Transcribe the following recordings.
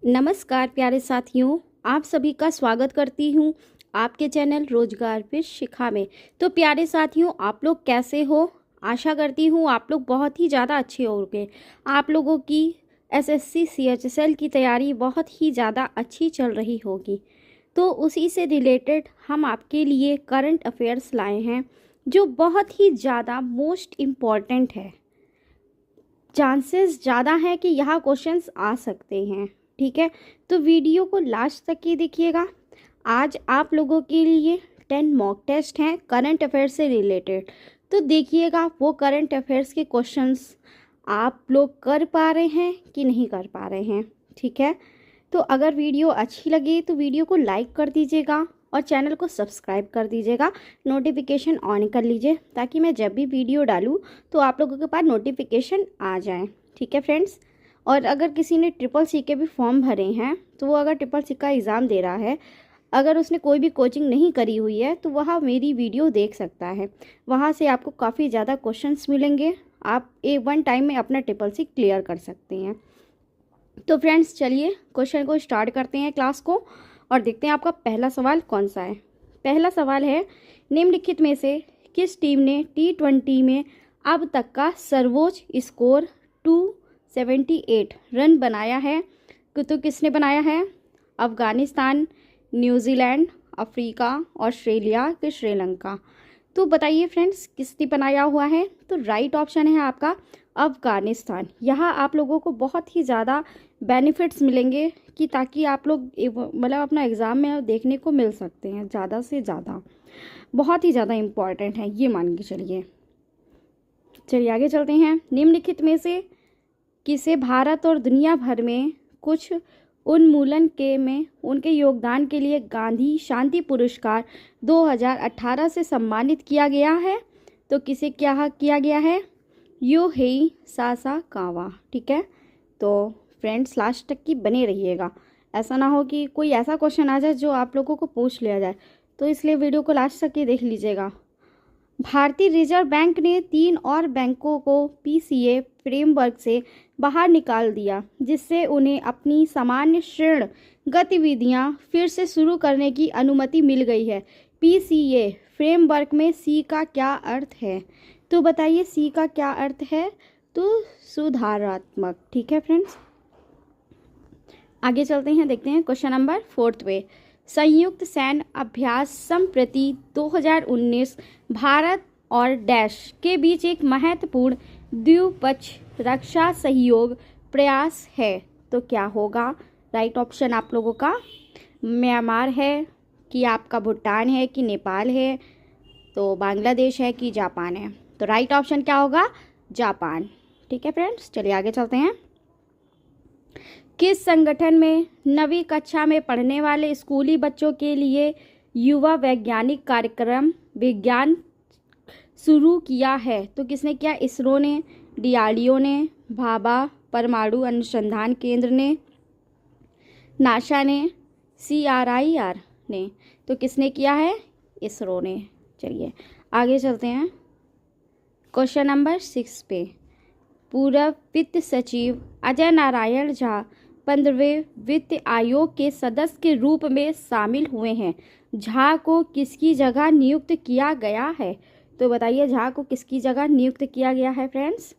नमस्कार प्यारे साथियों, आप सभी का स्वागत करती हूँ आपके चैनल रोजगार विद शिखा में। तो प्यारे साथियों, आप लोग कैसे हो? आशा करती हूँ आप लोग बहुत ही ज़्यादा अच्छे होंगे। आप लोगों की एसएससी सीएचएसएल की तैयारी बहुत ही ज़्यादा अच्छी चल रही होगी। तो उसी से रिलेटेड हम आपके लिए करंट अफेयर्स लाए हैं जो बहुत ही ज़्यादा मोस्ट इम्पॉर्टेंट है। चांसेस ज़्यादा हैं कि यहाँ क्वेश्चंस आ सकते हैं। ठीक है, तो वीडियो को लास्ट तक ही देखिएगा। आज आप लोगों के लिए 10 मॉक टेस्ट हैं करंट अफेयर से रिलेटेड। तो देखिएगा वो करंट अफेयर्स के क्वेश्चंस आप लोग कर पा रहे हैं कि नहीं कर पा रहे हैं। ठीक है, तो अगर वीडियो अच्छी लगी तो वीडियो को लाइक कर दीजिएगा और चैनल को सब्सक्राइब कर दीजिएगा। नोटिफिकेशन ऑन कर लीजिए ताकि मैं जब भी वीडियो डालूँ तो आप लोगों के पास नोटिफिकेशन आ जाए। ठीक है फ्रेंड्स, और अगर किसी ने ट्रिपल सी के भी फॉर्म भरे हैं तो वो अगर ट्रिपल सी का एग्ज़ाम दे रहा है, अगर उसने कोई भी कोचिंग नहीं करी हुई है तो वह मेरी वीडियो देख सकता है। वहाँ से आपको काफ़ी ज़्यादा क्वेश्चंस मिलेंगे। आप वन टाइम में अपना ट्रिपल सी क्लियर कर सकते हैं। तो फ्रेंड्स चलिए क्वेश्चन को स्टार्ट करते हैं क्लास को और देखते हैं आपका पहला सवाल कौन सा है। पहला सवाल है, निम्नलिखित में से किस टीम ने T20 में अब तक का सर्वोच्च स्कोर 278 रन बनाया है? तो किसने बनाया है? अफगानिस्तान, न्यूजीलैंड, अफ्रीका, ऑस्ट्रेलिया कि श्रीलंका? तो बताइए फ्रेंड्स किसने बनाया हुआ है? तो राइट ऑप्शन है आपका अफगानिस्तान। यहाँ आप लोगों को बहुत ही ज़्यादा बेनिफिट्स मिलेंगे कि ताकि आप लोग मतलब अपना एग्ज़ाम में देखने को मिल सकते हैं ज़्यादा से ज़्यादा। बहुत ही ज़्यादा इम्पॉर्टेंट है ये मान के चलिए। चलिए आगे चलते हैं। निम्नलिखित में से किसे भारत और दुनिया भर में कुछ उन्मूलन के में उनके योगदान के लिए गांधी शांति पुरस्कार 2018 से सम्मानित किया गया है? तो किसे क्या किया गया है? Yohei Sasakawa. ठीक है, तो फ्रेंड्स लास्ट तक की बने रहिएगा। ऐसा ना हो कि कोई ऐसा क्वेश्चन आ जाए जो आप लोगों को पूछ लिया जाए, तो इसलिए वीडियो को लास्ट तक ही देख लीजिएगा। भारतीय रिजर्व बैंक ने 3 और बैंकों को पीसीए फ्रेमवर्क से बाहर निकाल दिया, जिससे उन्हें अपनी सामान्य ऋण गतिविधियां फिर से शुरू करने की अनुमति मिल गई है। पीसीए फ्रेमवर्क में सी का क्या अर्थ है? तो बताइए सी का क्या अर्थ है? तो सुधारात्मक। ठीक है फ्रेंड्स, आगे चलते हैं, देखते हैं क्वेश्चन नंबर 4 पे। संयुक्त सैन्य अभ्यास संप्रति 2019 भारत और डैश के बीच एक महत्वपूर्ण द्विपक्षीय रक्षा सहयोग प्रयास है। तो क्या होगा? राइट ऑप्शन आप लोगों का म्यांमार है कि आपका भूटान है कि नेपाल है, तो बांग्लादेश है कि जापान है? तो राइट ऑप्शन क्या होगा? जापान। ठीक है फ्रेंड्स, चलिए आगे चलते हैं। किस संगठन में 9वीं कक्षा में पढ़ने वाले स्कूली बच्चों के लिए युवा वैज्ञानिक कार्यक्रम विज्ञान शुरू किया है? तो किसने किया? इसरो ने, डीआरडीओ ने, भाभा परमाणु अनुसंधान केंद्र ने, नासा ने, सीआरआईआर ने? तो किसने किया है? इसरो ने। चलिए आगे चलते हैं क्वेश्चन नंबर 6 पे। पूर्व वित्त सचिव अजय नारायण झा 15वें वित्त आयोग के सदस्य के रूप में शामिल हुए हैं। झा को किसकी जगह नियुक्त किया गया है? तो बताइए झा को किसकी जगह नियुक्त किया गया है फ्रेंड्स?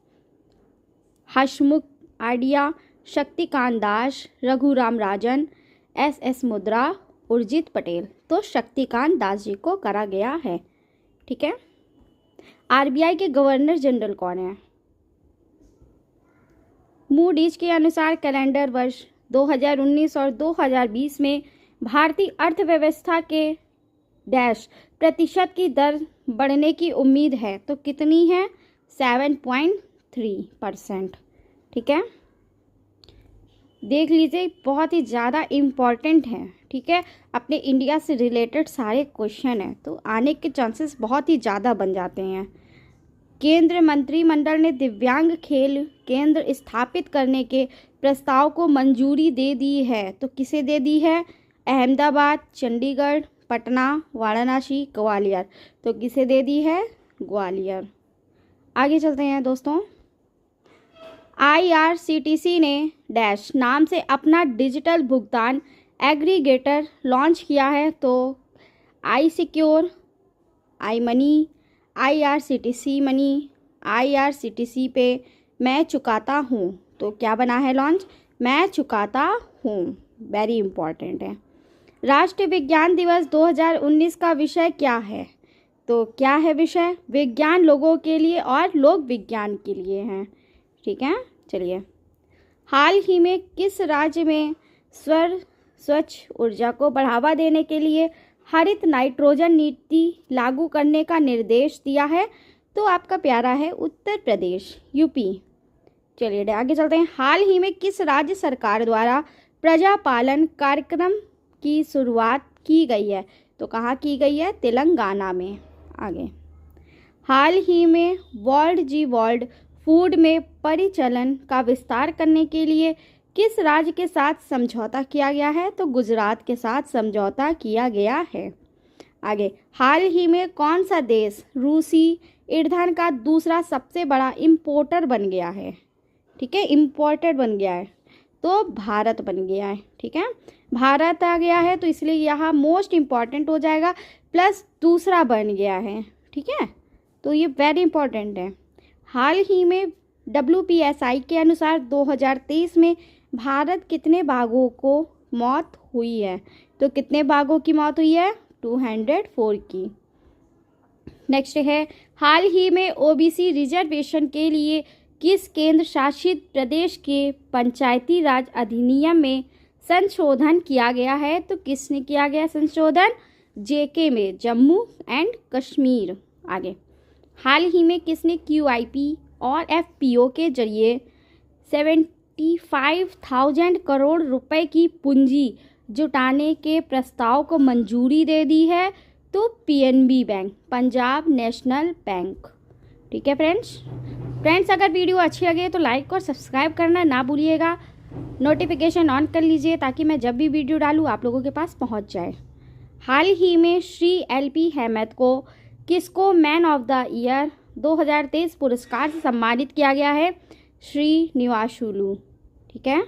हसमुख आडिया, शक्तिकांत दास, रघुराम राजन, एस मुद्रा, उर्जित पटेल? तो शक्तिकांत दास जी को करा गया है। ठीक है, आरबीआई के गवर्नर जनरल कौन है? मूडीज के अनुसार कैलेंडर वर्ष 2019 और 2020 में भारतीय अर्थव्यवस्था के डैश प्रतिशत की दर बढ़ने की उम्मीद है। तो कितनी है? 7.3%। ठीक है, देख लीजिए बहुत ही ज़्यादा इम्पॉर्टेंट है। ठीक है, अपने इंडिया से रिलेटेड सारे क्वेश्चन हैं तो आने के चांसेस बहुत ही ज़्यादा बन जाते हैं। केंद्र मंत्रिमंडल ने दिव्यांग खेल केंद्र स्थापित करने के प्रस्ताव को मंजूरी दे दी है। तो किसे दे दी है? अहमदाबाद, चंडीगढ़, पटना, वाराणसी, ग्वालियर? तो किसे दे दी है? ग्वालियर। आगे चलते हैं दोस्तों, IRCTC ने डैश नाम से अपना डिजिटल भुगतान एग्रीगेटर लॉन्च किया है। तो I secure, I money, IRCTC money, IRCTC पे मैं चुकाता हूँ। तो क्या बना है लॉन्च? मैं चुकाता हूँ। वेरी इंपॉर्टेंट है। राष्ट्रीय विज्ञान दिवस 2019 का विषय क्या है? तो क्या है विषय? विज्ञान लोगों के लिए और लोग विज्ञान के लिए हैं। ठीक है, चलिए। हाल ही में किस राज्य में स्वच्छ ऊर्जा को बढ़ावा देने के लिए हरित नाइट्रोजन नीति लागू करने का निर्देश दिया है? तो आपका प्यारा है उत्तर प्रदेश, यूपी। चलिए आगे चलते हैं। हाल ही में किस राज्य सरकार द्वारा प्रजापालन कार्यक्रम की शुरुआत की गई है? तो कहाँ की गई है? तेलंगाना में। आगे, हाल ही में वर्ल्ड फूड में परिचालन का विस्तार करने के लिए किस राज्य के साथ समझौता किया गया है? तो गुजरात के साथ समझौता किया गया है। आगे, हाल ही में कौन सा देश रूसी ईंधन का दूसरा सबसे बड़ा इंपोर्टर बन गया है? ठीक है, इंपोर्टेड बन गया है। तो भारत बन गया है। ठीक है, भारत आ गया है तो इसलिए यहाँ मोस्ट इम्पॉर्टेंट हो जाएगा, प्लस दूसरा बन गया है। ठीक है, तो ये वेरी इंपॉर्टेंट है। हाल ही में WPSI के अनुसार 2023 में भारत कितने बाघों को मौत हुई है? तो कितने बाघों की मौत हुई है? 204 की। नेक्स्ट है, हाल ही में OBC रिजर्वेशन के लिए किस केंद्र शासित प्रदेश के पंचायती राज अधिनियम में संशोधन किया गया है? तो किसने किया गया संशोधन? JK में, जम्मू एंड कश्मीर। आगे, हाल ही में किसने QIP और FPO के जरिए 75,000 करोड़ रुपए की पूंजी जुटाने के प्रस्ताव को मंजूरी दे दी है? तो PNB bank, Punjab national bank. ठीक है फ्रेंड्स, अगर वीडियो अच्छी लगे तो लाइक और सब्सक्राइब करना ना भूलिएगा। नोटिफिकेशन ऑन कर लीजिए ताकि मैं जब भी वीडियो डालूँ आप लोगों के पास पहुंच जाए। हाल ही में श्री LP हेमत को किसको मैन ऑफ द ईयर 2023 पुरस्कार से सम्मानित किया गया है? श्री निवासुलु। ठीक है,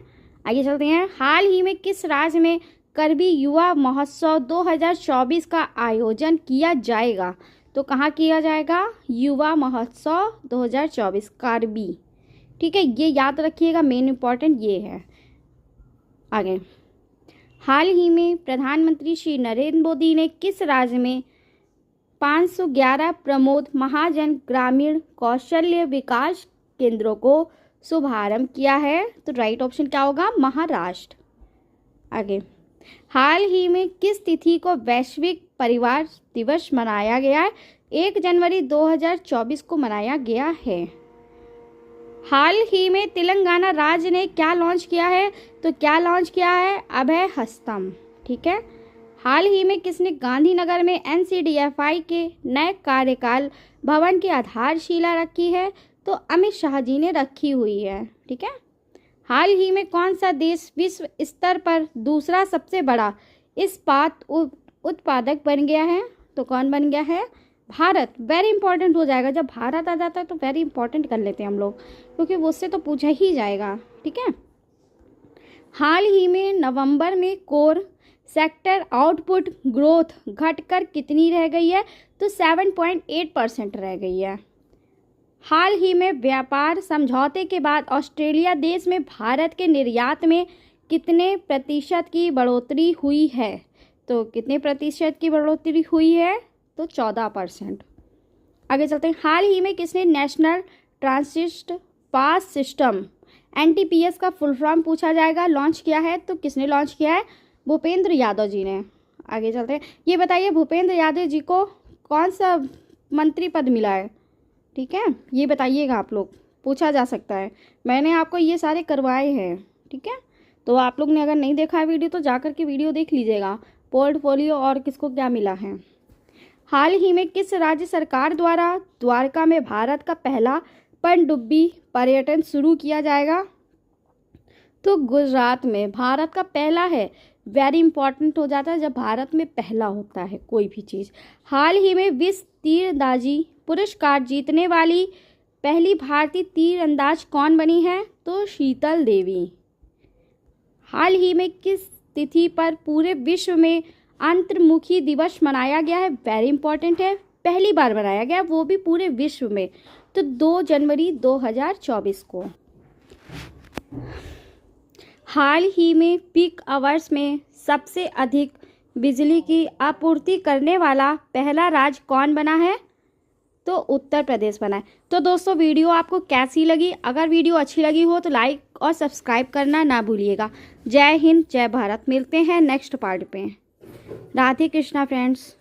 आगे चलते हैं। हाल ही में किस राज्य में करबी युवा महोत्सव 2024 का आयोजन किया जाएगा? तो कहाँ किया जाएगा? युवा महोत्सव 2024 करबी। ठीक है, ये याद रखिएगा, मेन इंपॉर्टेंट ये है। आगे, हाल ही में प्रधानमंत्री श्री नरेंद्र मोदी ने किस राज्य में 511 प्रमोद महाजन ग्रामीण कौशल्य विकास केंद्रों को शुभारंभ किया है? तो राइट ऑप्शन क्या होगा? महाराष्ट्र। आगे, हाल ही में किस तिथि को वैश्विक परिवार दिवस मनाया गया है? 1 जनवरी 2024 को मनाया गया है। हाल ही में तेलंगाना राज्य ने क्या लॉन्च किया है? तो क्या लॉन्च किया है? अभय हस्तम। ठीक है, हाल ही में किसने गांधीनगर में NCDFI के नए कार्यकाल भवन की आधारशिला रखी है? तो अमित शाह जी ने रखी हुई है। ठीक है, हाल ही में कौन सा देश विश्व स्तर पर दूसरा सबसे बड़ा इस्पात उत्पादक बन गया है? तो कौन बन गया है? भारत। वेरी इंपॉर्टेंट हो जाएगा, जब भारत आ जाता है तो वेरी इंपॉर्टेंट कर लेते हैं हम लोग, क्योंकि वो उससे तो पूछा ही जाएगा। ठीक है, हाल ही में नवंबर में कोर सेक्टर आउटपुट ग्रोथ घटकर कितनी रह गई है? तो 7.8% रह गई है। हाल ही में व्यापार समझौते के बाद ऑस्ट्रेलिया देश में भारत के निर्यात में कितने प्रतिशत की बढ़ोतरी हुई है? तो कितने प्रतिशत की बढ़ोतरी हुई है? तो 14%। आगे चलते हैं। हाल ही में किसने नेशनल ट्रांसिट पास सिस्टम NTPS का फुल फॉर्म पूछा जाएगा लॉन्च किया है? तो किसने लॉन्च किया है? भूपेंद्र यादव जी ने। आगे चलते हैं। ये बताइए भूपेंद्र यादव जी को कौन सा मंत्री पद मिला है? ठीक है, ये बताइएगा, आप लोग पूछा जा सकता है। मैंने आपको ये सारे करवाए हैं। ठीक है, तो आप लोग ने अगर नहीं देखा है वीडियो तो जाकर के वीडियो देख लीजिएगा, पोर्टफोलियो और किसको क्या मिला है। हाल ही में किस राज्य सरकार द्वारा द्वारका में भारत का पहला पनडुब्बी पर्यटन शुरू किया जाएगा? तो गुजरात में भारत का पहला है। वेरी इंपॉर्टेंट हो जाता है जब भारत में पहला होता है कोई भी चीज़। हाल ही में विश्व तीरंदाजी पुरस्कार जीतने वाली पहली भारतीय तीरंदाज कौन बनी है? तो शीतल देवी। हाल ही में किस तिथि पर पूरे विश्व में अंतर्मुखी दिवस मनाया गया है? वेरी इंपॉर्टेंट है, पहली बार मनाया गया, वो भी पूरे विश्व में, तो 2 जनवरी 2024 को। हाल ही में पीक आवर्स में सबसे अधिक बिजली की आपूर्ति करने वाला पहला राज्य कौन बना है? तो उत्तर प्रदेश बना है। तो दोस्तों वीडियो आपको कैसी लगी? अगर वीडियो अच्छी लगी हो तो लाइक और सब्सक्राइब करना ना भूलिएगा। जय हिंद, जय भारत। मिलते हैं नेक्स्ट पार्ट पे। राधे कृष्णा फ्रेंड्स।